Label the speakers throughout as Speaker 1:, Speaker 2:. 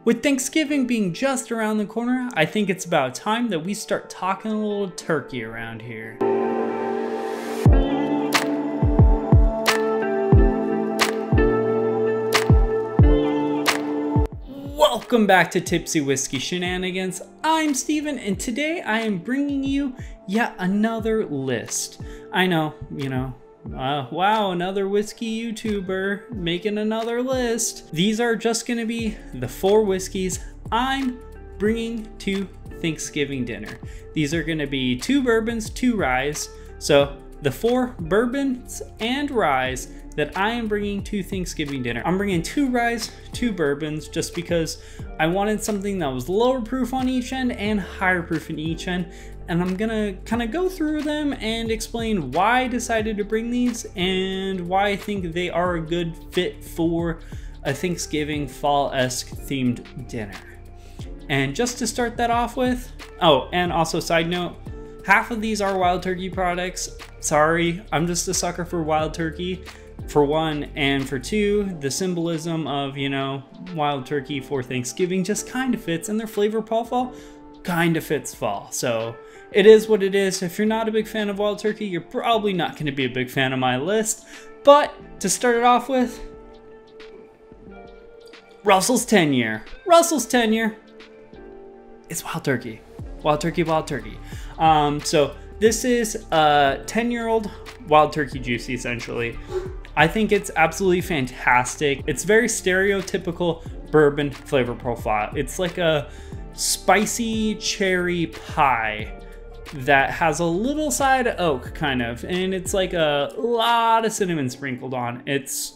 Speaker 1: With Thanksgiving being just around the corner, I think it's about time that we start talking a little turkey around here. Welcome back to Tipsy Whiskey Shenanigans. I'm Steven, and today I am bringing you yet another list. I know, wow, another whiskey YouTuber making another list. These are just gonna be the 4 whiskeys I'm bringing to Thanksgiving dinner. These are gonna be 2 bourbons, 2 ryes. So the 4 bourbons and ryes that I am bringing to Thanksgiving dinner. I'm bringing 2 ryes, 2 bourbons, just because I wanted something that was lower proof on each end and higher proof in each end. And I'm gonna kind of go through them and explain why I decided to bring these and why I think they are a good fit for a Thanksgiving fall-esque themed dinner. And just to start that off with, oh, and also side note, half of these are Wild Turkey products. Sorry, I'm just a sucker for Wild Turkey, for one, and for two, the symbolism of, Wild Turkey for Thanksgiving just kind of fits, and their flavor profile kind of fits fall. So it is what it is. If you're not a big fan of Wild Turkey, you're probably not going to be a big fan of my list. But to start it off with, Russell's Tenure. Russell's Tenure. It's Wild Turkey. Wild Turkey, Wild Turkey. So this is a 10-year-old Wild Turkey juicy, essentially. I think it's absolutely fantastic. It's very stereotypical bourbon flavor profile. It's like a spicy cherry pie that has a little side of oak, kind of, and it's like a lot of cinnamon sprinkled on. It's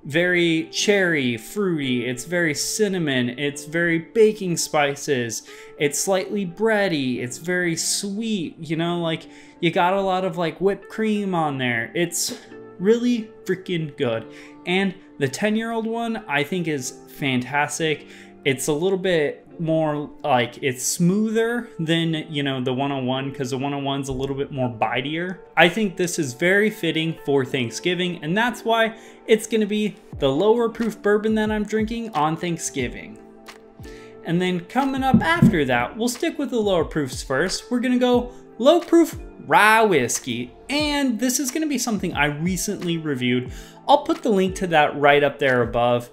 Speaker 1: very cherry, fruity, it's very cinnamon, it's very baking spices, it's slightly bready, it's very sweet, like you got a lot of like whipped cream on there. It's really freaking good. And the 10-year-old one I think is fantastic. It's a little bit more like, it's smoother than the 101, because the 101's a little bit more bitier. I think this is very fitting for Thanksgiving, and that's why it's going to be the lower proof bourbon that I'm drinking on Thanksgiving. And then coming up after that, we'll stick with the lower proofs first. We're going to go low proof rye whiskey, and this is going to be something I recently reviewed. I'll put the link to that right up there above.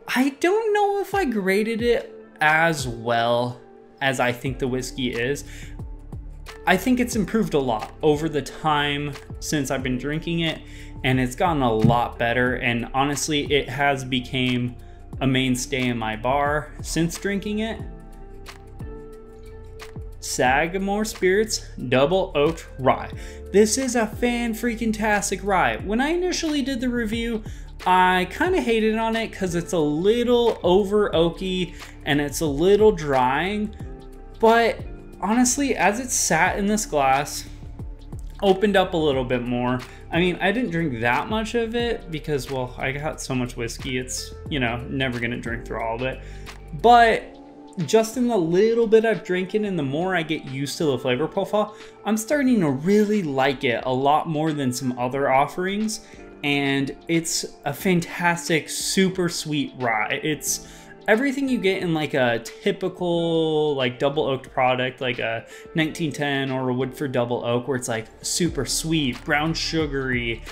Speaker 1: I don't know if I graded it as well as I think the whiskey is. I think it's improved a lot over the time since I've been drinking it, and it's gotten a lot better, and honestly it has become a mainstay in my bar since drinking it. Sagamore Spirits Double Oaked Rye. This is a fan-freaking-tastic rye. When I initially did the review, I kind of hated on it because it's a little over oaky and it's a little drying, but honestly, as it sat in this glass, opened up a little bit more. I mean, I didn't drink that much of it because, well, I got so much whiskey, it's, never gonna drink through all of it. But just in the little bit I've drinking and the more I get used to the flavor profile, I'm starting to really like it a lot more than some other offerings. And it's a fantastic, super sweet rye. It's everything you get in like a typical like double oaked product, like a 1910 or a Woodford Double Oak, where it's like super sweet, brown sugary,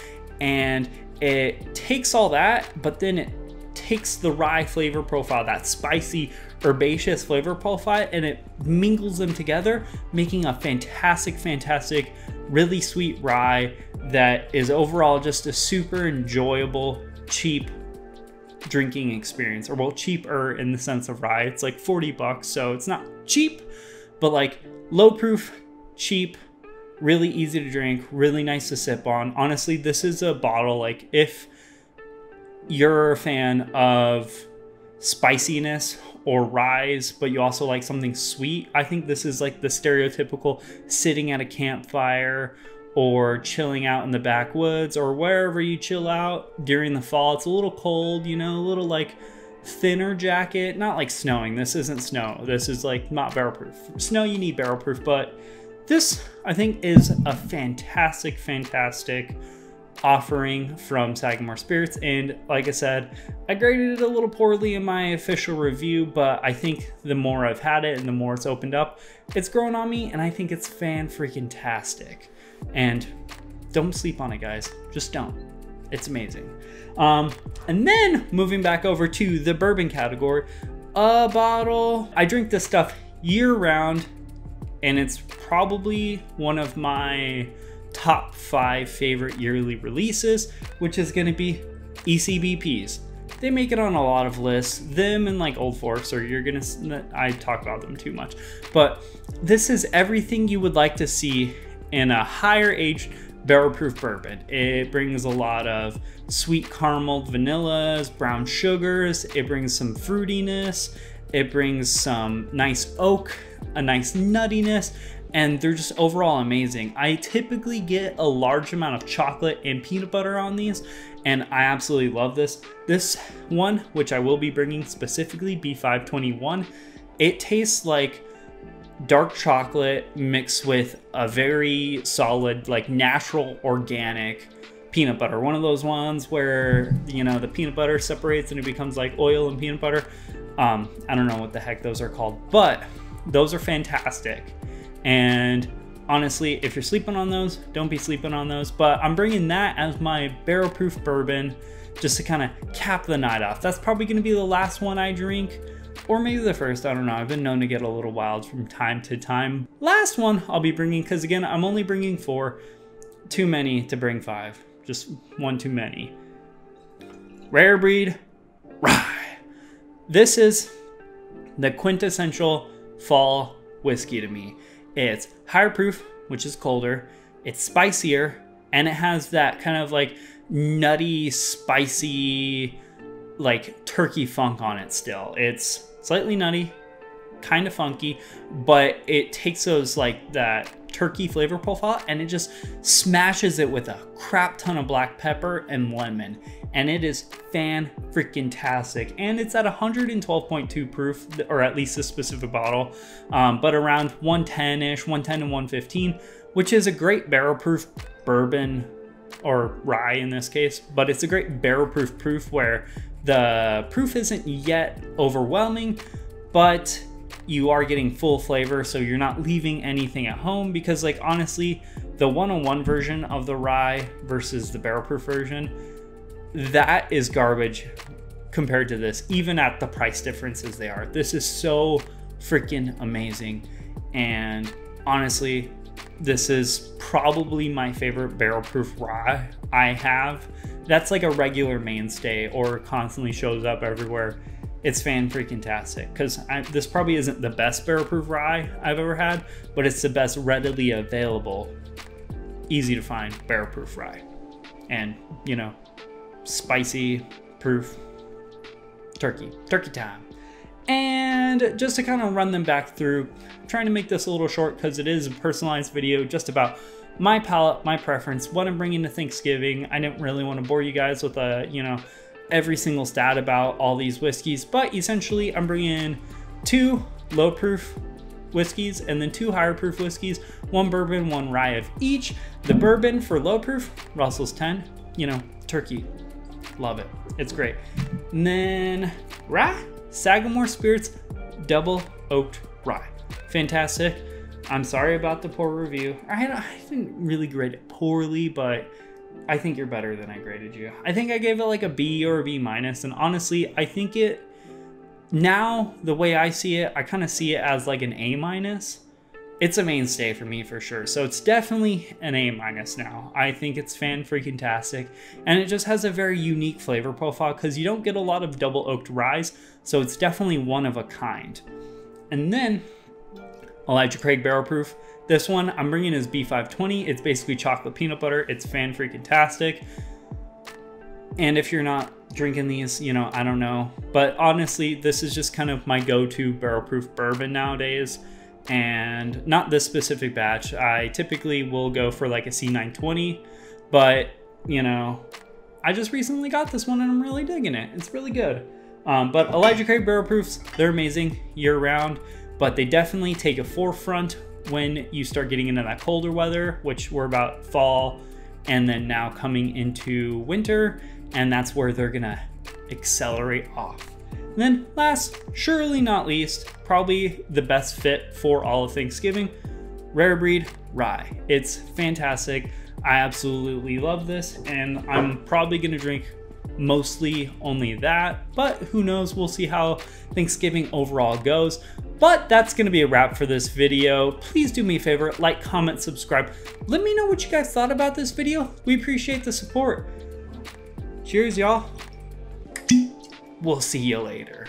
Speaker 1: and it takes all that, but then it takes the rye flavor profile, that spicy, herbaceous flavor profile, and it mingles them together, making a fantastic, really sweet rye that is overall just a super enjoyable, cheap drinking experience. Or, well, cheaper in the sense of rye. It's like 40 bucks, so it's not cheap, but like low proof, cheap, really easy to drink, really nice to sip on. Honestly, this is a bottle, like if you're a fan of spiciness or ryes, but you also like something sweet, I think this is like the stereotypical sitting at a campfire or chilling out in the backwoods or wherever you chill out during the fall. It's a little cold, a little like thinner jacket, not like snowing. This isn't snow. This is like not barrel proof. Snow, you need barrel proof, but this I think is a fantastic offering from Sagamore Spirits. And like I said, I graded it a little poorly in my official review, but I think the more I've had it and the more it's opened up, it's grown on me, and I think it's fan-freaking-tastic. And don't sleep on it, guys. Just don't. It's amazing. And then moving back over to the bourbon category, a bottle. I drink this stuff year round, and it's probably one of my top 5 favorite yearly releases, which is going to be ECBPs. They make it on a lot of lists, them and like Old Forks, or you're gonna, I talk about them too much, but this is everything you would like to see in a higher aged barrel proof bourbon. It brings a lot of sweet carameled vanillas, brown sugars, it brings some fruitiness, it brings some nice oak, a nice nuttiness, and they're just overall amazing. I typically get a large amount of chocolate and peanut butter on these, and I absolutely love this. This one, which I will be bringing specifically, B521, it tastes like dark chocolate mixed with a very solid, like natural, organic peanut butter. One of those ones where, you know, the peanut butter separates and it becomes like oil and peanut butter. I don't know what the heck those are called, but those are fantastic. And honestly, if you're sleeping on those, don't be sleeping on those. But I'm bringing that as my barrel proof bourbon just to kind of cap the night off. That's probably going to be the last one I drink, or maybe the first, I don't know. I've been known to get a little wild from time to time. Last one I'll be bringing, because again, I'm only bringing 4. Too many to bring 5. Just one too many. Rare Breed Rye. This is the quintessential fall whiskey to me. It's higher proof, which is colder. It's spicier, and it has that kind of like nutty, spicy, like turkey funk on it still. It's slightly nutty, kind of funky, but it takes those like that turkey flavor profile and it just smashes it with a crap ton of black pepper and lemon, and it is fan-freaking-tastic. And it's at 112.2 proof, or at least this specific bottle, but around 110-ish, 110 to 115, which is a great barrel proof bourbon, or rye in this case, but it's a great barrel proof where the proof isn't yet overwhelming, but you are getting full flavor, so you're not leaving anything at home. Because like honestly, the 101 version of the rye versus the barrel proof version, that is garbage compared to this, even at the price differences they are. This is so freaking amazing, and honestly, this is probably my favorite barrel proof rye I have. That's like a regular mainstay or constantly shows up everywhere. It's fan-freaking-tastic, because this probably isn't the best barrel proof rye I've ever had, but it's the best readily available, easy to find barrel proof rye. And, you know, spicy proof turkey time. And just to kind of run them back through, I'm trying to make this a little short because it is a personalized video just about my palate, my preference, what I'm bringing to Thanksgiving. I didn't really want to bore you guys with a, you know, every single stat about all these whiskeys, but essentially I'm bringing in 2 low proof whiskeys and then 2 higher proof whiskeys, 1 bourbon, 1 rye of each. The bourbon for low proof, Russell's 10, you know, turkey, love it, it's great. And then rye, Sagamore Spirits Double Oaked Rye, fantastic. I'm sorry about the poor review. I didn't really grade it poorly, but I think you're better than I graded you. I think I gave it like a B or a B minus, and honestly, I think it, now the way I see it, I kind of see it as like an A minus. It's a mainstay for me for sure, so it's definitely an A minus now. I think it's fan-freaking-tastic, and it just has a very unique flavor profile because you don't get a lot of double oaked ryes, so it's definitely one of a kind. And then Elijah Craig Barrel Proof. This one I'm bringing is B520. It's basically chocolate peanut butter. It's fan-freaking-tastic. And if you're not drinking these, you know, I don't know. But honestly, this is just kind of my go-to barrel proof bourbon nowadays. And not this specific batch. I typically will go for like a C920. But, you know, I just recently got this one and I'm really digging it. It's really good. But Elijah Craig Barrel Proofs, they're amazing year-round. But they definitely take a forefront when you start getting into that colder weather, which we're about fall, and then now coming into winter, and that's where they're gonna accelerate off. And then last, surely not least, probably the best fit for all of Thanksgiving, rare breed rye. It's fantastic. I absolutely love this, and I'm probably gonna drink mostly only that, but who knows, we'll see how Thanksgiving overall goes. But that's gonna be a wrap for this video. Please do me a favor, like, comment, subscribe. Let me know what you guys thought about this video. We appreciate the support. Cheers, y'all. We'll see you later.